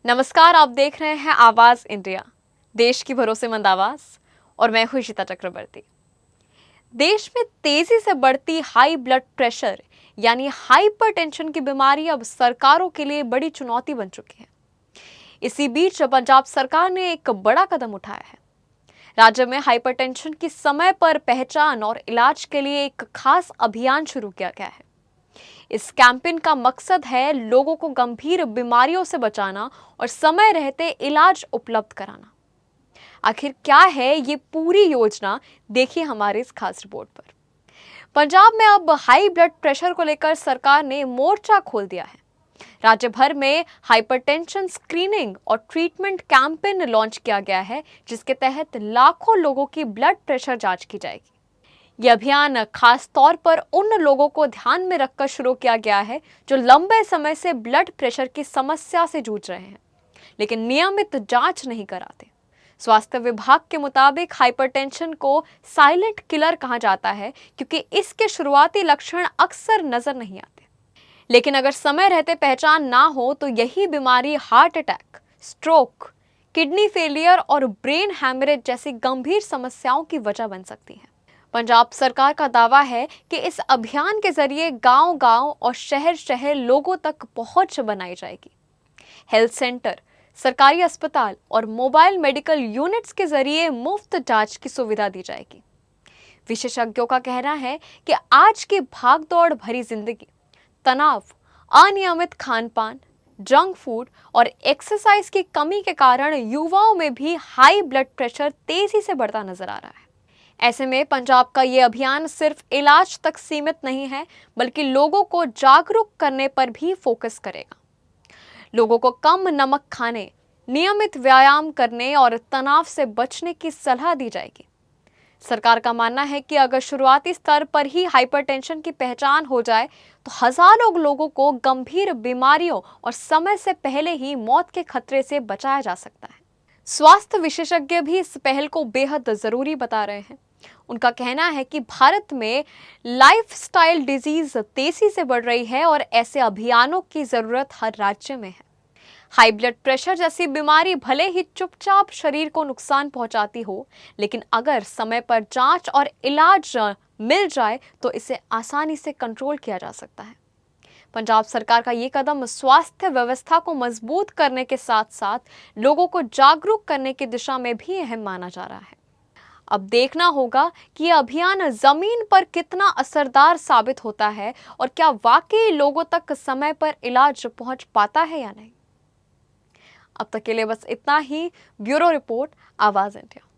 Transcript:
नमस्कार, आप देख रहे हैं आवाज इंडिया, देश की भरोसेमंद आवाज। और मैं हूं इशिता चक्रवर्ती। देश में तेजी से बढ़ती हाई ब्लड प्रेशर यानी हाइपरटेंशन की बीमारी अब सरकारों के लिए बड़ी चुनौती बन चुकी है। इसी बीच पंजाब सरकार ने एक बड़ा कदम उठाया है। राज्य में हाइपरटेंशन की समय पर पहचान और इलाज के लिए एक खास अभियान शुरू किया गया है। इस कैंपेन का मकसद है लोगों को गंभीर बीमारियों से बचाना और समय रहते इलाज उपलब्ध कराना। आखिर क्या है ये पूरी योजना, देखिए हमारे इस खास रिपोर्ट पर। पंजाब में अब हाई ब्लड प्रेशर को लेकर सरकार ने मोर्चा खोल दिया है। राज्य भर में हाइपरटेंशन स्क्रीनिंग और ट्रीटमेंट कैंपेन लॉन्च किया गया है, जिसके तहत लाखों लोगों की ब्लड प्रेशर जांच की जाएगी। यह अभियान खास तौर पर उन लोगों को ध्यान में रखकर शुरू किया गया है जो लंबे समय से ब्लड प्रेशर की समस्या से जूझ रहे हैं, लेकिन नियमित जांच नहीं कराते। स्वास्थ्य विभाग के मुताबिक हाइपरटेंशन को साइलेंट किलर कहा जाता है, क्योंकि इसके शुरुआती लक्षण अक्सर नजर नहीं आते, लेकिन अगर समय रहते पहचान ना हो तो यही बीमारी heart attack, stroke, kidney failure और ब्रेन हैमरेज जैसी गंभीर समस्याओं की वजह बन सकती है। पंजाब सरकार का दावा है कि इस अभियान के जरिए गांव-गांव और शहर-शहर लोगों तक पहुंच बनाई जाएगी। हेल्थ सेंटर, सरकारी अस्पताल और मोबाइल मेडिकल यूनिट्स के जरिए मुफ्त जांच की सुविधा दी जाएगी। विशेषज्ञों का कहना है कि आज की भागदौड़ भरी जिंदगी, तनाव, अनियमित खान-पान, जंक फूड और एक्सरसाइज की कमी के कारण युवाओं में भी हाई ब्लड प्रेशर तेजी से बढ़ता नजर आ रहा है। ऐसे में पंजाब का ये अभियान सिर्फ इलाज तक सीमित नहीं है, बल्कि लोगों को जागरूक करने पर भी फोकस करेगा। लोगों को कम नमक खाने, नियमित व्यायाम करने और तनाव से बचने की सलाह दी जाएगी। सरकार का मानना है कि अगर शुरुआती स्तर पर ही हाइपरटेंशन की पहचान हो जाए तो हजारों लोगों को गंभीर बीमारियों और समय से पहले ही मौत के खतरे से बचाया जा सकता है। स्वास्थ्य विशेषज्ञ भी इस पहल को बेहद जरूरी बता रहे हैं। उनका कहना है कि भारत में लाइफस्टाइल डिजीज तेजी से बढ़ रही है और ऐसे अभियानों की जरूरत हर राज्य में है। हाई ब्लड प्रेशर जैसी बीमारी भले ही चुपचाप शरीर को नुकसान पहुंचाती हो, लेकिन अगर समय पर जांच और इलाज मिल जाए तो इसे आसानी से कंट्रोल किया जा सकता है। पंजाब सरकार का ये कदम स्वास्थ्य व्यवस्था को मजबूत करने के साथ साथ लोगों को जागरूक करने की दिशा में भी अहम माना जा रहा है। अब देखना होगा कि यह अभियान जमीन पर कितना असरदार साबित होता है और क्या वाकई लोगों तक समय पर इलाज पहुंच पाता है या नहीं। अब तक के लिए बस इतना ही। ब्यूरो रिपोर्ट, आवाज इंडिया।